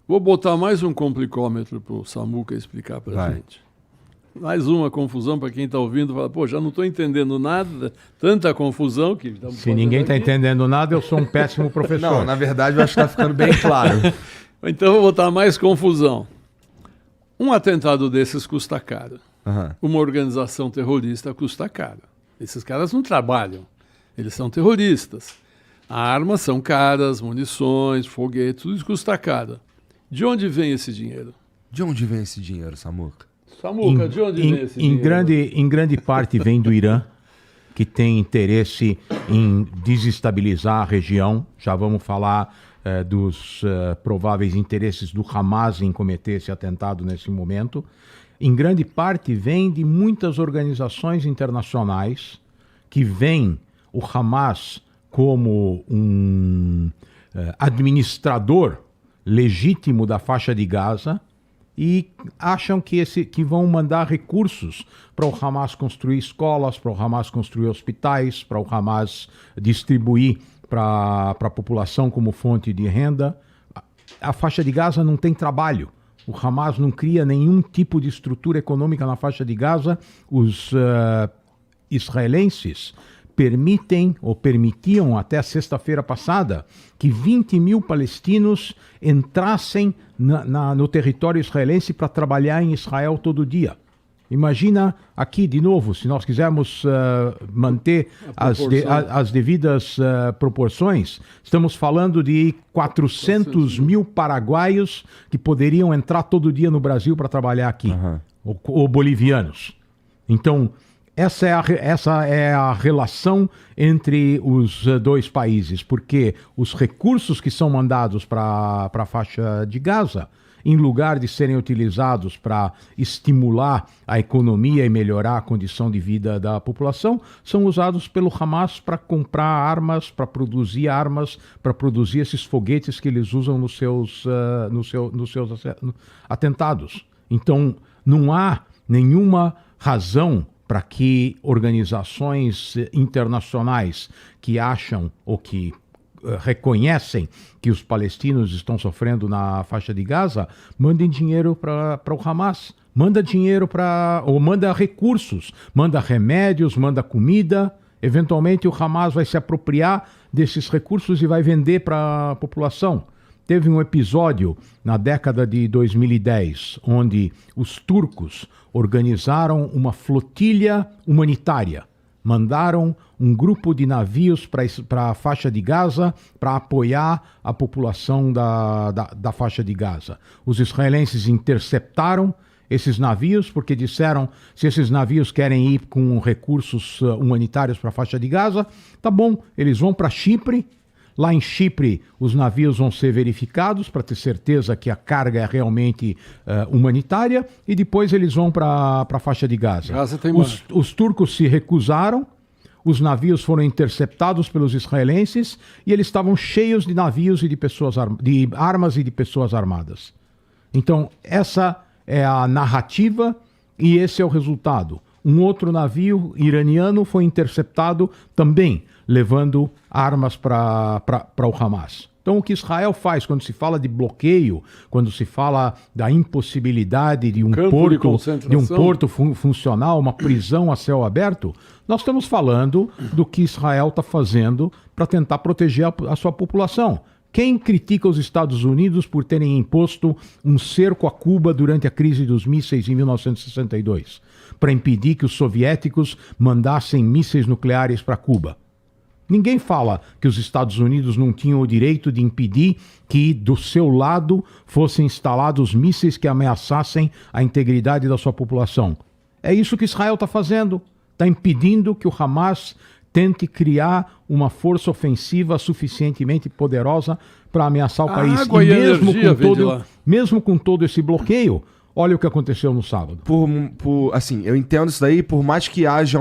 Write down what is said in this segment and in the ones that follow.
Vou botar mais um complicômetro para o Samuca explicar para a gente. Mais uma confusão para quem está ouvindo. Fala, pô, já não estou entendendo nada, tanta confusão que... Se ninguém está entendendo nada, eu sou um péssimo professor. Não, na verdade, eu acho que está ficando bem claro. Então vou botar mais confusão. Um atentado desses custa caro. Uma organização terrorista custa caro. Esses caras não trabalham, eles são terroristas. Armas são caras, munições, foguetes, tudo isso custa caro. De onde vem esse dinheiro? De onde vem esse dinheiro, Samuca? Samuca, de onde vem esse dinheiro? Em grande parte vem do Irã, que tem interesse em desestabilizar a região. Já vamos falar dos prováveis interesses do Hamas em cometer esse atentado nesse momento. Em grande parte vem de muitas organizações internacionais que veem o Hamas como um administrador legítimo da faixa de Gaza e acham que vão mandar recursos para o Hamas construir escolas, para o Hamas construir hospitais, para o Hamas distribuir para a população como fonte de renda. A faixa de Gaza não tem trabalho. O Hamas não cria nenhum tipo de estrutura econômica na faixa de Gaza. Os israelenses permitem ou permitiam até sexta-feira passada que 20 mil palestinos entrassem no território israelense para trabalhar em Israel todo dia. Imagina aqui, de novo, se nós quisermos manter as devidas proporções, estamos falando de 400 mil paraguaios que poderiam entrar todo dia no Brasil para trabalhar aqui, ou bolivianos. Então, essa é a relação entre os dois países, porque os recursos que são mandados para a faixa de Gaza, em lugar de serem utilizados para estimular a economia e melhorar a condição de vida da população, são usados pelo Hamas para comprar armas, para produzir esses foguetes que eles usam nos seus atentados. Então, não há nenhuma razão para que organizações internacionais que acham ou que reconhecem que os palestinos estão sofrendo na faixa de Gaza, mandem dinheiro para o Hamas. Manda dinheiro ou manda recursos, manda remédios, manda comida. Eventualmente o Hamas vai se apropriar desses recursos e vai vender para a população. Teve um episódio na década de 2010, onde os turcos organizaram uma flotilha humanitária. Mandaram um grupo de navios para a faixa de Gaza para apoiar a população da faixa de Gaza. Os israelenses interceptaram esses navios porque disseram, se esses navios querem ir com recursos humanitários para a faixa de Gaza, tá bom, eles vão para Chipre. Lá em Chipre, os navios vão ser verificados para ter certeza que a carga é realmente humanitária e depois eles vão para a faixa de Gaza. Os turcos se recusaram, os navios foram interceptados pelos israelenses e eles estavam cheios de navios e de armas e de pessoas armadas. Então, essa é a narrativa e esse é o resultado. Um outro navio iraniano foi interceptado também, levando armas para o Hamas. Então, o que Israel faz quando se fala de bloqueio, quando se fala da impossibilidade de um porto funcional, uma prisão a céu aberto, nós estamos falando do que Israel está fazendo para tentar proteger a sua população. Quem critica os Estados Unidos por terem imposto um cerco a Cuba durante a crise dos mísseis em 1962, para impedir que os soviéticos mandassem mísseis nucleares para Cuba? Ninguém fala que os Estados Unidos não tinham o direito de impedir que do seu lado fossem instalados mísseis que ameaçassem a integridade da sua população. É isso que Israel está fazendo. Está impedindo que o Hamas tente criar uma força ofensiva suficientemente poderosa para ameaçar o país. E mesmo com todo esse bloqueio, olha o que aconteceu no sábado. Assim, eu entendo isso daí, por mais que haja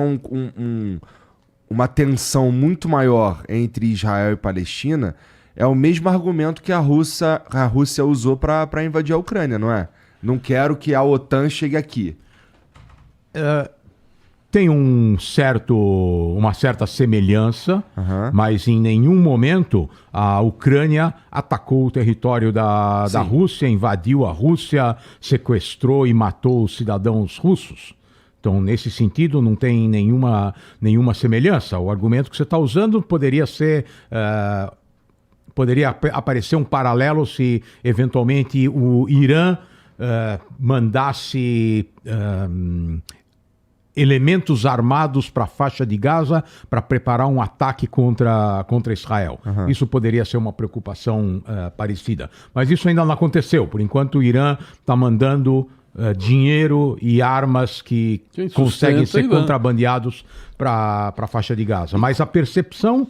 uma tensão muito maior entre Israel e Palestina, é o mesmo argumento que a Rússia usou para invadir a Ucrânia, não é? Não quero que a OTAN chegue aqui. Tem uma certa semelhança, mas em nenhum momento a Ucrânia atacou o território da Rússia, invadiu a Rússia, sequestrou e matou os cidadãos russos. Então, nesse sentido, não tem nenhuma semelhança. O argumento que você está usando poderia ser... poderia aparecer um paralelo se, eventualmente, o Irã mandasse... elementos armados para a faixa de Gaza para preparar um ataque contra Israel. Isso poderia ser uma preocupação parecida. Mas isso ainda não aconteceu. Por enquanto, o Irã está mandando dinheiro e armas que conseguem ser contrabandeados para a faixa de Gaza. Mas a percepção,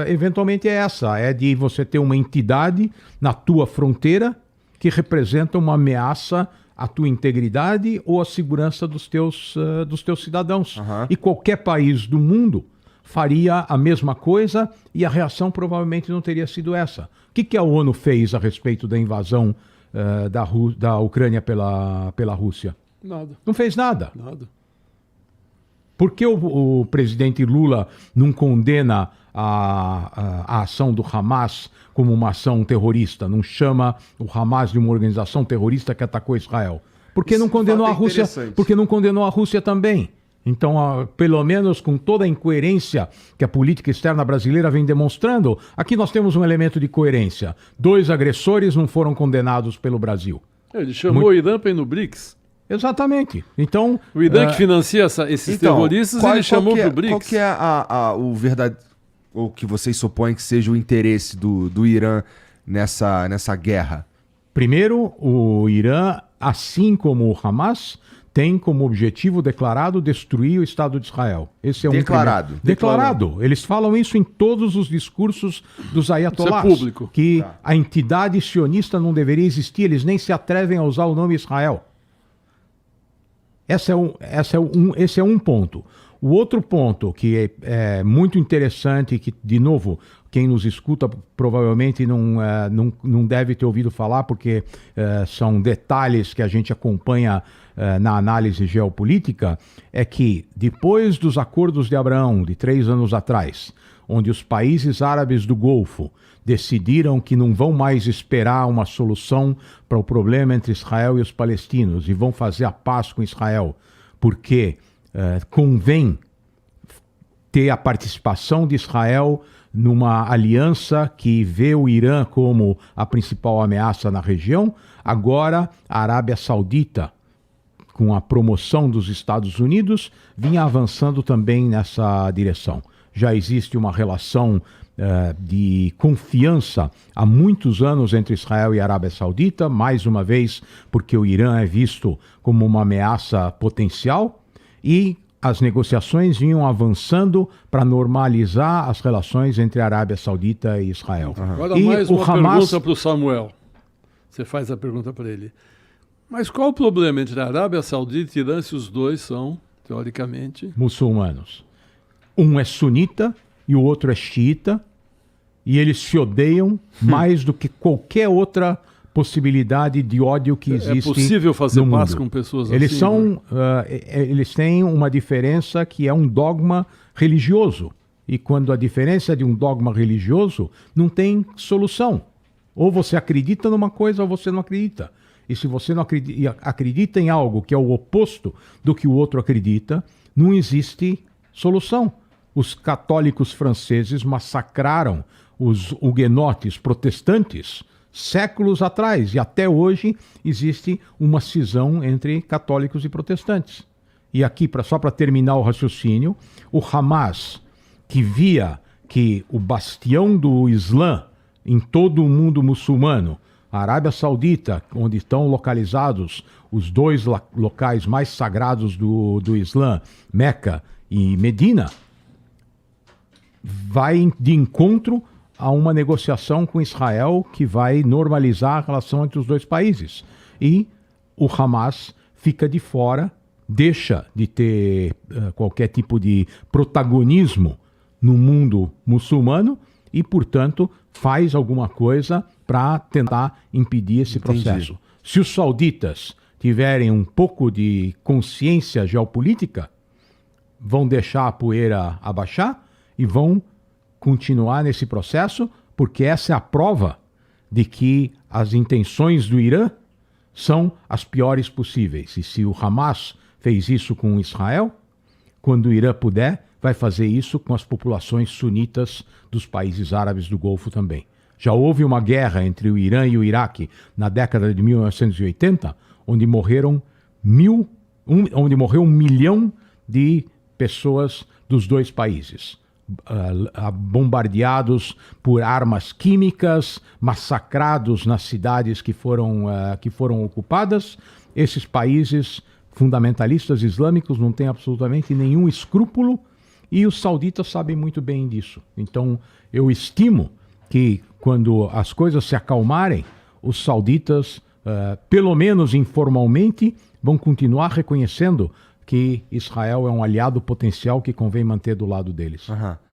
eventualmente, é essa. É de você ter uma entidade na tua fronteira que representa uma ameaça à tua integridade ou à segurança dos teus cidadãos. E qualquer país do mundo faria a mesma coisa e a reação provavelmente não teria sido essa. O que a ONU fez a respeito da invasão da Ucrânia pela Rússia? Nada. Não fez nada. Nada. Por que o presidente Lula não condena a ação do Hamas como uma ação terrorista? Não chama o Hamas de uma organização terrorista que atacou Israel? Por que não condenou a Rússia? Porque não condenou a Rússia também? Então, pelo menos com toda a incoerência que a política externa brasileira vem demonstrando, aqui nós temos um elemento de coerência. 2 agressores não foram condenados pelo Brasil. Ele chamou o Irã para ir no BRICS. Exatamente. Então, o Irã que financia esses terroristas, ele chamou para o BRICS. Qual que é o verdade, ou que vocês supõem que seja o interesse do Irã nessa guerra? Primeiro, o Irã, assim como o Hamas, tem como objetivo declarado destruir o Estado de Israel. Esse é declarado. Declarado. Eles falam isso em todos os discursos dos ayatollahs. Isso é público. Que a entidade sionista não deveria existir. Eles nem se atrevem a usar o nome Israel. Esse é um ponto. O outro ponto que é muito interessante, que, de novo, quem nos escuta provavelmente não deve ter ouvido falar, porque são detalhes que a gente acompanha na análise geopolítica, é que depois dos acordos de Abraão, de 3 anos atrás, onde os países árabes do Golfo decidiram que não vão mais esperar uma solução para o problema entre Israel e os palestinos e vão fazer a paz com Israel, porque convém ter a participação de Israel numa aliança que vê o Irã como a principal ameaça na região. Agora, a Arábia Saudita, com a promoção dos Estados Unidos, vinha avançando também nessa direção. Já existe uma relação de confiança há muitos anos entre Israel e a Arábia Saudita, mais uma vez porque o Irã é visto como uma ameaça potencial, e as negociações vinham avançando para normalizar as relações entre a Arábia Saudita e Israel. Agora mais uma pergunta para o Samuel. Você faz a pergunta para ele. Mas qual o problema entre a Arábia Saudita e Irã se os dois são, teoricamente... muçulmanos. Um é sunita e o outro é xiita, e eles se odeiam mais do que qualquer outra possibilidade de ódio que existe. É possível fazer paz com pessoas eles assim? Eles têm uma diferença que é um dogma religioso. E quando a diferença é de um dogma religioso, não tem solução. Ou você acredita numa coisa ou você não acredita. E se você não acredita em algo que é o oposto do que o outro acredita, não existe solução. Os católicos franceses massacraram os huguenotes protestantes séculos atrás, e até hoje existe uma cisão entre católicos e protestantes. E aqui, só para terminar o raciocínio, o Hamas, que via que o bastião do Islã em todo o mundo muçulmano, a Arábia Saudita, onde estão localizados os 2 locais mais sagrados do Islã, Meca e Medina, vai de encontro a uma negociação com Israel que vai normalizar a relação entre os 2 países. E o Hamas fica de fora, deixa de ter qualquer tipo de protagonismo no mundo muçulmano e, portanto, faz alguma coisa para tentar impedir esse processo. Se os sauditas tiverem um pouco de consciência geopolítica, vão deixar a poeira abaixar e vão continuar nesse processo, porque essa é a prova de que as intenções do Irã são as piores possíveis. E se o Hamas fez isso com Israel, quando o Irã puder, vai fazer isso com as populações sunitas dos países árabes do Golfo também. Já houve uma guerra entre o Irã e o Iraque na década de 1980, onde morreu 1 milhão de pessoas dos dois países, bombardeados por armas químicas, massacrados nas cidades que foram ocupadas. Esses países fundamentalistas islâmicos não têm absolutamente nenhum escrúpulo e os sauditas sabem muito bem disso. Então, eu estimo que quando as coisas se acalmarem, os sauditas, pelo menos informalmente, vão continuar reconhecendo que Israel é um aliado potencial que convém manter do lado deles. Aham.